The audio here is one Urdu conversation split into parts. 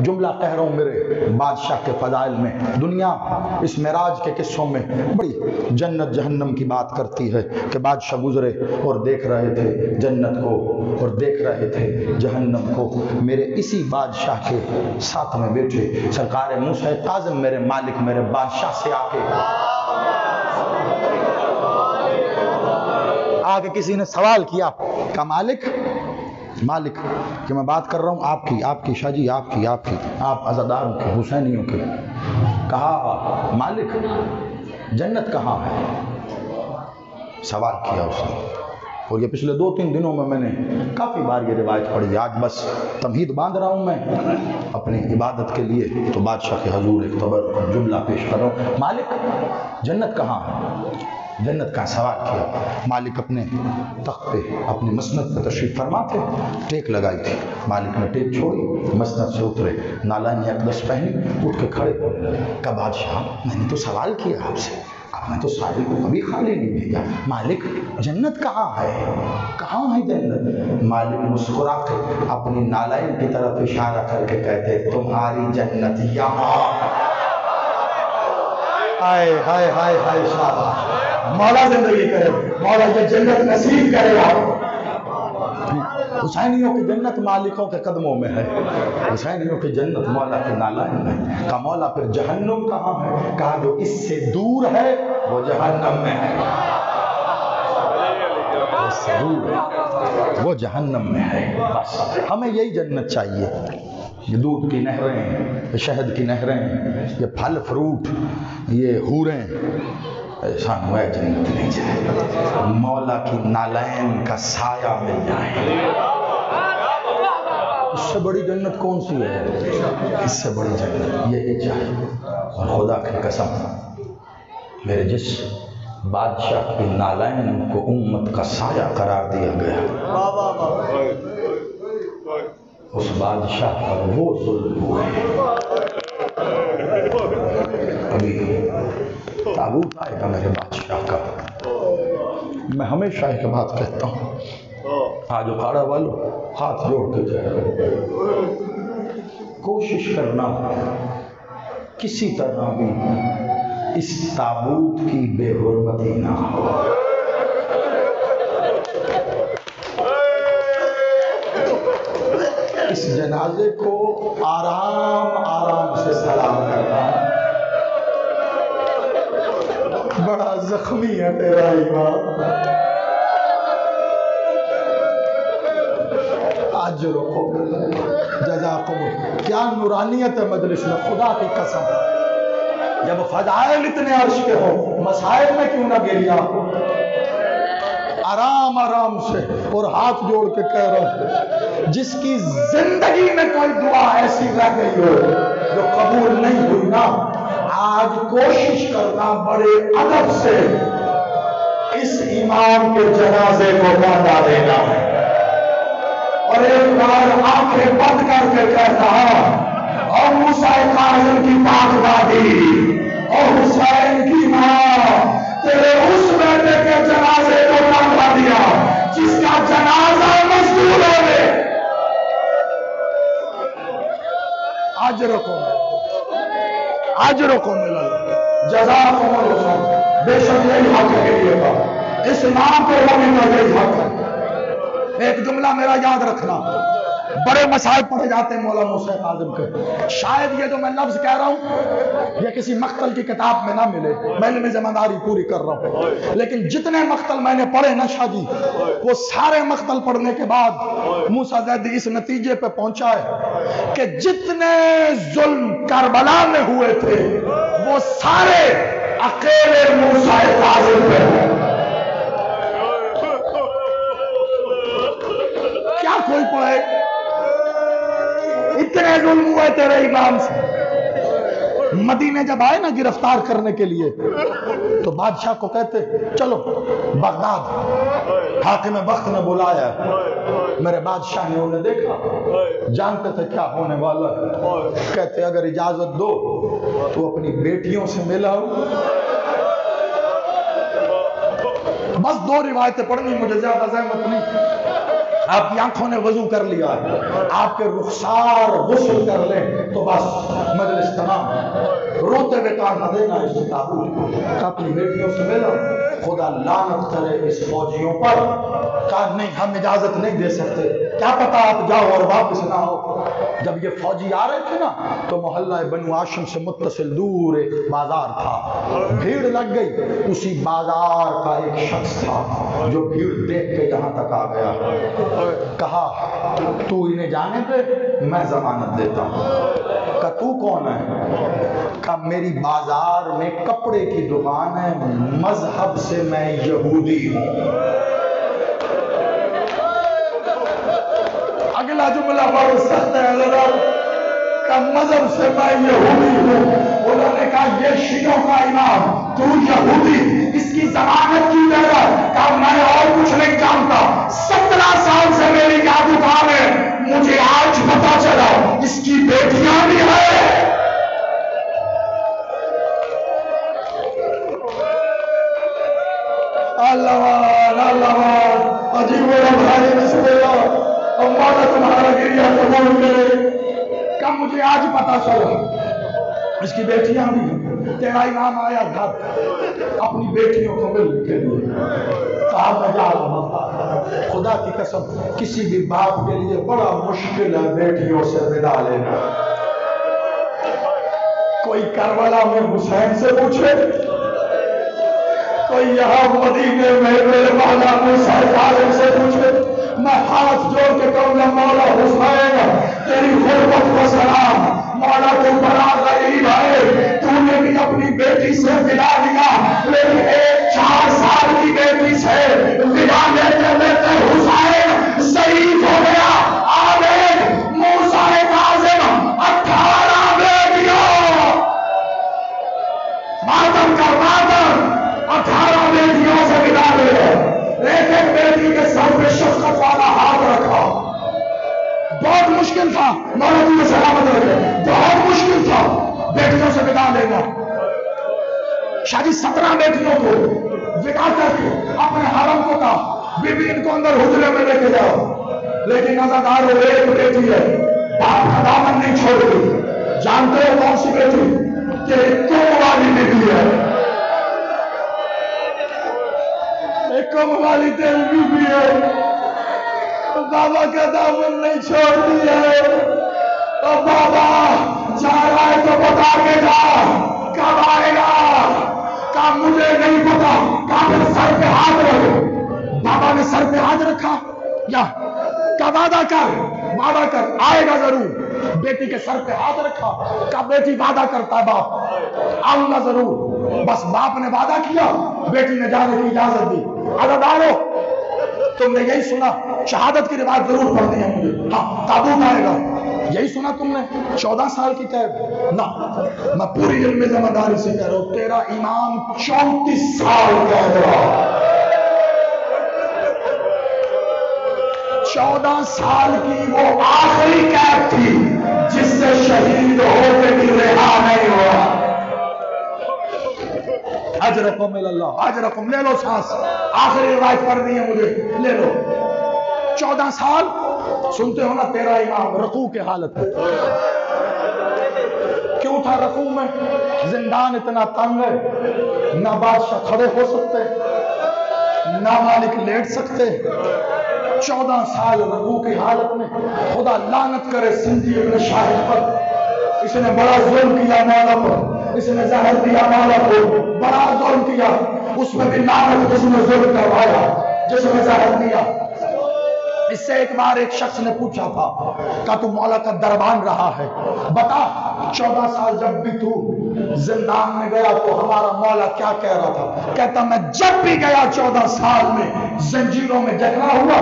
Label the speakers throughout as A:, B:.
A: جملہ کہہ رہا ہوں میرے بادشاہ کے فضائل میں. دنیا اس معراج کے قصوں میں بڑی جنت جہنم کی بات کرتی ہے کہ بادشاہ گزرے اور دیکھ رہے تھے جنت کو اور دیکھ رہے تھے جہنم کو. میرے اسی بادشاہ کے ساتھ میں بیٹھے سرکار موسیٰ کاظم میرے مالک میرے بادشاہ سے آگے کسی نے سوال کیا کہ مالک کہ میں بات کر رہا ہوں آپ کی شاہ جی آپ کی آپ عزاداروں کے حسینیوں کے. کہا مالک جنت کہاں ہے؟ سوال کیا اس نے. اور یہ پچھلے 2-3 دنوں میں نے کافی بار یہ روایت پڑھی. آج بس تمہید باندھ رہا ہوں میں اپنی عبادت کے لیے تو بادشاہ کے حضور ایک جملہ پیش کر رہا ہوں. مالک جنت کہاں ہے؟ جنت کا سوال کیا. مالک اپنے تخت پہ اپنی مسند پہ تشریف فرما تھے. ٹیک لگائی تھی. مالک نے ٹیک چھوڑی مسند سے اترے نالائن اقدس پہنی اٹھ کے کھڑے ہونے لگے. کہ بادشاہ میں نے تو سوال کیا آپ سے آپ نے تو سائل کو کبھی خالی نہیں بھیجا. مالک جنت کہاں ہے جنت؟ مالک مسکرا کے اپنی نالائن کی طرف اشارہ کر کے کہتے تمہاری جنت یہاں. ہائے ہائے ہائے ہائے شاباش. مولا زندگی کرے مولا یہ جنت نصیب کرے. حسینیوں کی جنت مالکوں کے قدموں میں ہے. حسینیوں کی جنت مولا کے نالائن میں. کہا مولا پھر جہنم کہاں ہے؟ کہا جو اس سے دور ہے وہ جہنم میں ہے. اس سے دور ہے وہ جہنم میں ہے. بس ہمیں یہی جنت چاہیے. یہ دودھ کی نہریں، یہ شہد کی نہریں، یہ پھل فروٹ، یہ حوریں، ایسا ہوا جنت نہیں جائے. مولا کی نالائن کا سایہ مل جائے. اس سے بڑی جنت کون سی ہے؟ اس سے بڑی جنت یہ چاہیے. اور خدا کی قسم میرے جس بادشاہ کی نالائن کو امت کا سایہ قرار دیا گیا اس بادشاہ پر وہ ظلم ہوئے. ابھی تابوت آئے گا میرے بادشاہ کا. میں ہمیشہ ایک بات کہتا ہوں آج اکھاڑا والو ہاتھ جوڑ کے جائے کوشش کرنا کسی طرح بھی اس تابوت کی بے حرمتی نہ ہو. اس جنازے کو آرام سے سلام کرنا. بڑا زخمی ہے تیرا ایمان. اجرکم جزاکم. کیا نورانیت ہے مجلس میں خدا کی قسم. جب فضائل اتنے عرش کے ہو مسائل میں کیوں نہ گریا. آرام سے اور ہاتھ جوڑ کے کہہ رہا ہوں جس کی زندگی میں کوئی دعا ایسی رہ گئی ہو جو قبول نہیں ہوئی نا آج کوشش کرنا بڑے ادب سے اس امام کے جنازے کو باندھا دینا ہے. اور ایک بار آنکھیں بند کر کے کہتا اور موسیٰ کاظم کی پاک دادی اور حسین کی ماں تیرے اس بیٹے کے جنازے کو باندھا دیا جس کا جنازہ مزدور ہے. اجرکم جزاکم اللہ. بے شک یہی حق ہے کے لیے اس نام پر ہونے کا یہی حق ہے. ایک جملہ میرا یاد رکھنا. بڑے مسائل پڑھے جاتے ہیں مولا موسیٰ کاظم کے. شاید یہ جو میں لفظ کہہ رہا ہوں یہ کسی مقتل کی کتاب میں نہ ملے. میں علم ذمہ پوری کر رہا ہوں. لیکن جتنے مقتل میں نے پڑھے نا شاہ جی وہ سارے مقتل پڑھنے کے بعد موسیٰ زیدی اس نتیجے پہ پہنچا ہے کہ جتنے ظلم کربلا میں ہوئے تھے وہ سارے اکیلے موسیٰ کاظم پہ ہوئے. کیا کوئی پڑھے اتنے ظلم ہوئے تیرے امام سے. مدینے جب آئے نا گرفتار کرنے کے لیے تو بادشاہ کو کہتے چلو بغداد. حاکم وقت نے بلایا. میرے بادشاہ نے انہیں دیکھا جانتے تھے کیا ہونے والا ہے. کہتے اگر اجازت دو تو اپنی بیٹیوں سے ملا. بس 2 روایتیں پڑھنی مجھے زیادہ زحمت نہیں. آپ کی آنکھوں نے وضو کر لیا ہے، آپ کے رخسار غسل کر لیں تو بس مجلس تمام ہے۔ روتے ہوئے کہا نہ دینا اس تابوت کا اپنی بیٹیوں سے ملا، خدا لعنت کرے اس فوجیوں پر۔ کہا نہیں ہم اجازت نہیں دے سکتے، کیا پتا آپ جاؤ اور واپس نہ ہو۔ جب یہ فوجی آ رہے تھے نا تو محلہ بنو ہاشم سے متصل دور ایک بازار تھا، بھیڑ لگ گئی۔ اسی بازار کا ایک شخص تھا جو بھیڑ دیکھ کے یہاں تک آ گیا، کہا تو انہیں جانے دے میں ضمانت دیتا ہوں۔ کہا تو کون ہے؟ کہا میری بازار میں کپڑے کی دکان ہے، مذہب سے میں یہودی ہوں۔ اگلا جملہ بہت سخت ہے حضرات، کہ مذہب سے میں یہودی ہوں۔ انہوں نے کہا یہ شیعوں کا امام، تو یہودی، اس کی ضمانت کی دے گا؟ کہا میں اور کچھ نہیں جانتا، 17 سال سے میری کیا دکان ہے، مجھے آج پتا چلا اس کی بیٹیاں بھی ہیں۔ اللہ عجیب و بھاری بسم اللہ، مولا تمہارا گریہ قبول کرے۔ کہ مجھے آج پتا چلا اس کی بیٹیاں بھی ہیں، تیرا امام آیا گھر اپنی بیٹیوں کو ملنے کے لیے۔ صاحب میں جا رہا تھا، خدا کی قسم کسی بھی باپ کے لیے بڑا مشکل ہے بیٹیوں سے ودا لینا۔ کوئی کربلا میں حسین سے پوچھے، کوئی یہاں مدینے میں میرے مولا موسیٰ کاظم سے پوچھے، میں ہاتھ جوڑ کے کہوں گا مولا حسین تیری غربت کو سلام، مولا تو بڑا غریب ہے، تو نے بھی اپنی بیٹی سے ودا لیا، لیکن ایک 4 سال کی بیٹی سے ودا لیتے لیتے حسین ضعیف ہو گیا۔ آمین موسیٰ کاظم 18 بیٹیوں، ماتم کا ماتم 18 بیٹیوں سے ودا لے۔ ایک ایک بیٹی کے سر پہ شفقت والا ہاتھ رکھا، بہت مشکل تھا، مولا تمہیں سلامت رکھے، بہت مشکل تھا بیٹیوں سے ودا لینا۔ شاہ جی 17 بیٹیوں کو ودا کر کے اپنے حرم کو کہا بی بی ان کو اندر حجرے میں لے کے جاؤ، لیکن عزادارو ایک بیٹی ہے، باپ کا دامن نہیں چھوڑتی۔ جانتے ہو کون سی بیٹی؟ کہ کم والی بیٹی ہے، کم والی تیری بیوی ہے، بابا کا دامن نہیں چھوڑ دیا ہے۔ اور بابا جا رہا ہے تو بتا کے جا کب آئے گا؟ کہا مجھے نہیں پتا۔ کہا پھر سر پہ ہاتھ رکھو۔ بابا نے سر پہ ہاتھ رکھا، یا کہا وعدہ کر آئے گا ضرور۔ بیٹی کے سر پہ ہاتھ رکھا، کہا بیٹی وعدہ کرتا ہے باپ آؤں گا ضرور۔ بس باپ نے وعدہ کیا، بیٹی نے جانے کی اجازت دی۔ عزادارو تم نے یہی سنا، شہادت کی روایت ضرور پڑھنی ہے مجھے، ہاں تابوت آئے گا، یہی سنا تم نے؟ 14 سال کی قید نہ، میں پوری علم ذمہ داری سے کہہ رہا ہوں تیرا امام 34 سال قید رہا۔ 14 سال کی وہ آخری قید تھی جس سے شہید ہو کے بھی رہا نہیں ہوا۔ اجرکم اللہ، اجرکم، لے لو سانس، آخری روایت پڑھنی ہے مجھے، لے لو۔ 14 سال سنتے ہو نا تیرا امام رکوع کے حالت میں کیوں تھا؟ رکوع میں زندان اتنا تنگ ہے، نہ بادشاہ کھڑے ہو سکتے، نہ مالک لیٹ سکتے۔ 14 سال رکوع کی حالت میں، خدا لعنت کرے سندھی ابن شاہد پر، اس نے بڑا ظلم کیا مولا پر، اس نے زہر دیا مولا کو، بڑا ظلم کیا، اس میں بھی لعنت اس نے ظلم کروایا جس نے زہر دیا۔ اس سے ایک بار ایک شخص نے پوچھا تھا کہ تو مولا کا دربان رہا ہے، بتا 14 سال جب بھی تو زندان میں گیا تو ہمارا مولا کیا کہہ رہا تھا؟ کہتا میں جب بھی گیا 14 سال میں زنجیروں میں جکڑا ہوا،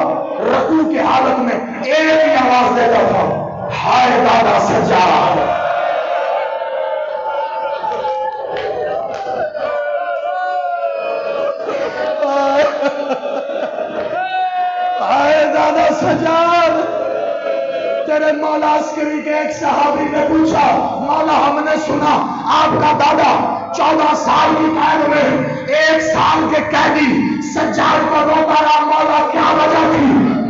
A: رکوع کی حالت میں ایک ہی آواز دیتا تھا، ہائے دادا سجاد۔ سجاد، تیرے مولا عسکری کے ایک صحابی نے پوچھا، مولا ہم نے سنا آپ کا دادا 14 سال کی قید میں 1 سال کے قیدی سجاد کو روتا رہا، مولا کیا وجہ تھی؟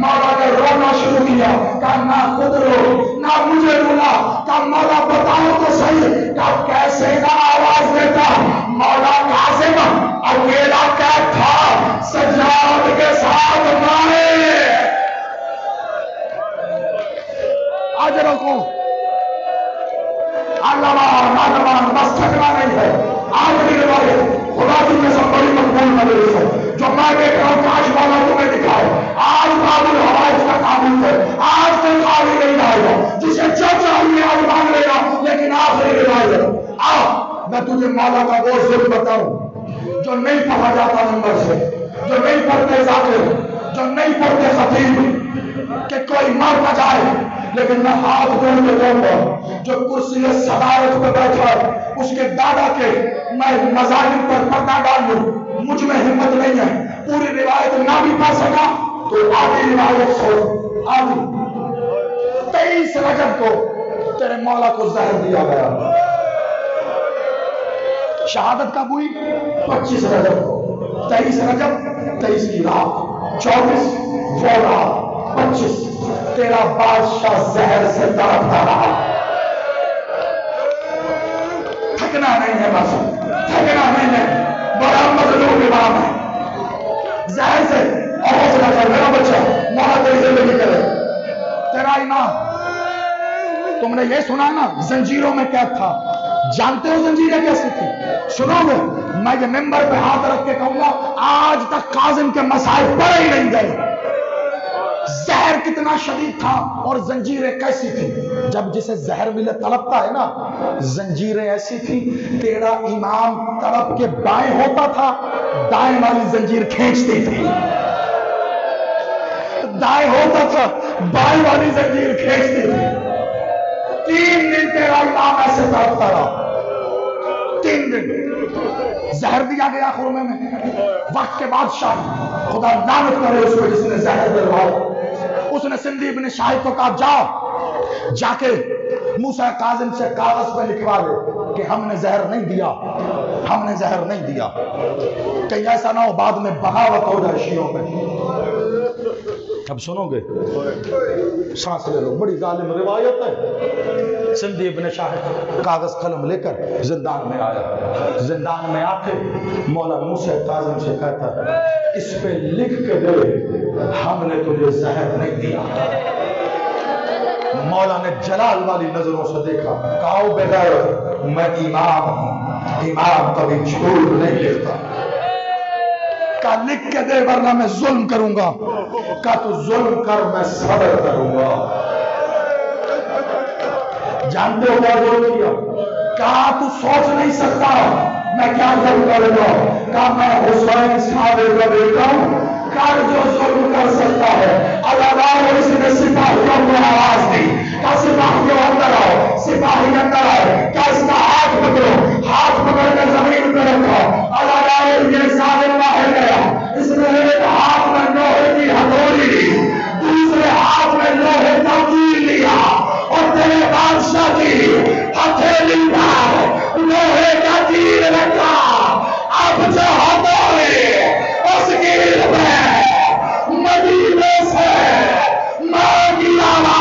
A: مولا نے رونا شروع کیا، کہا نہ خود رو نہ مجھے رونا، کہا مولا بتاؤ تو صحیح، کہا کیسے نہ آواز دیتا؟ مولا کاظم اکیلا قید تھا، سجاد کے ساتھ مائے آج رکھو نادمان بس تھکنا نہیں ہے۔ آخری روایت خدا کی قسم بڑی مقبول مجلس ہے، جو میں دیکھ رہا ہوں کاش مولا تمہیں دکھائے۔ آج قابل حوائج کا قابل ہے، آج کوئی خالی نہیں رہے گا، جسے جو چاہیے آج مانگ لے گا، لیکن آخری روایت آ میں تجھے مولا کا وہ ظلم بتاؤں جو نہیں پڑھا جاتا نمبر سے، جو نہیں پڑھتے ذاکر، جو نہیں پڑھتے خطیب، کہ کوئی مر نہ جائے، لیکن میں ہاتھ جوڑ کے کہوں گا جو کرسی صدارت پہ بیٹھا اس کے دادا کے میں مظالم پر پردہ ڈال لوں، مجھ میں ہمت نہیں ہے۔ پوری روایت نہ بھی پڑھ سکا تو آدھی روایت سو آدھی 23 رجب کو تیرے مولا کو زہر دیا گیا، شہادت کب ہوئی؟ 25 رجب کو، 23 رجب 23 کی رات، 24 وہ رات، 25 تیرا بادشاہ زہر سے تڑپتا رہا۔ تھکنا نہیں ہے، بس تھکنا نہیں ہے، بڑا مظلوم امام ہے، زہر سے اور حوصلہ کر میرا بچہ، مولا تیری زندگی کرے۔ تیرا امام تم نے یہ سنا نا زنجیروں میں قید تھا، جانتے ہو زنجیریں کیسی تھی؟ سنو گے میں یہ ممبر پہ ہاتھ رکھ کے کہوں گا آج تک کاظم کے مسائل پڑے ہی نہیں گئے۔ زہر کتنا شدید تھا اور زنجیریں کیسی تھی؟ جب جسے زہر ملے تڑپتا ہے نا، زنجیریں ایسی تھی، تیرا امام تڑپ کے بائیں ہوتا تھا، دائیں والی زنجیر کھینچتی تھی، دائیں ہوتا تھا بائیں والی زنجیر کھینچتی تھی۔ 3 دن تیرا امام ایسے تڑپتا رہا، 3 دن زہر دیا گیا خرمے میں۔ وقت کے بادشاہ خدا لعنت کرے اس کو جس نے زہر دلوایا، اس نے سندھی ابن شاہد کو کہا جا کے موسیٰ کاظم سے کاغذ پہ لکھوا دے کہ ہم نے زہر نہیں دیا، ہم نے زہر نہیں دیا، کہیں ایسا نہ ہو بعد میں بغاوت ہو جائے شیعوں میں۔ اب سنو گے سانس لے لو، بڑی ظالم روایت ہے۔ سندھی ابن شاہد کاغذ قلم لے کر زندان میں آیا، زندان میں آ کے مولا موسیٰ کاظم سے کہتا ہے اس پہ لکھ کے دے ہم نے تجھے زہر نہیں دیا۔ مولا نے جلال والی نظروں سے دیکھا، کہا بغیر میں امام ہوں، امام کبھی جھوٹ نہیں لکھتا۔ کہا لکھ کے دے ورنہ میں ظلم کروں گا۔ کہا تو ظلم کر میں صبر کروں گا۔ جانتے ہو کیا ظلم کیا؟ کہا تو سوچ نہیں سکتا میں کیا ظلم کروں گا۔ کہا میں حسین صادق کا بیٹا ہوں، کر جو ظلم کر سکتا ہے۔ اللہ اس نے سپاہیوں کو آواز دی، کہا سپاہیوں اندر آؤ، سپاہی اندر آئے، کہا اس کا ہاتھ پکڑو، ہاتھ پکڑ کر زمین پہ رکھا۔ اللہ یہ ظالم باہر گیا، اس نے ایک ہاتھ میں لوہے کی ہتھوڑی لی، دوسرے ہاتھ میں لوہے کا تیر لیا اور تیرے بادشاہ کی ہتھیلی پر لوہے کا تیر رکھا۔ اب جو ہتھوڑی اس گیل میں مدینے سے مانگ لانا،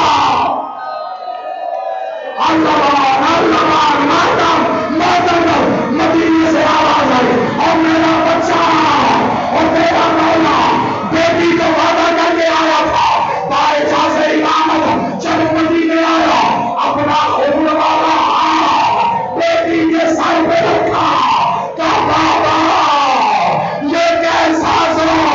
A: مدینے سے آواز آئی اور میرا بچہ اور میرا مولا بیٹی کو وعدہ کر کے آیا تھا، بائچہ سے امامت جب مدینے آیا اپنا خون والا بیٹی کے سر پہ رکھا، کہا بابا یہ کیسا اللہ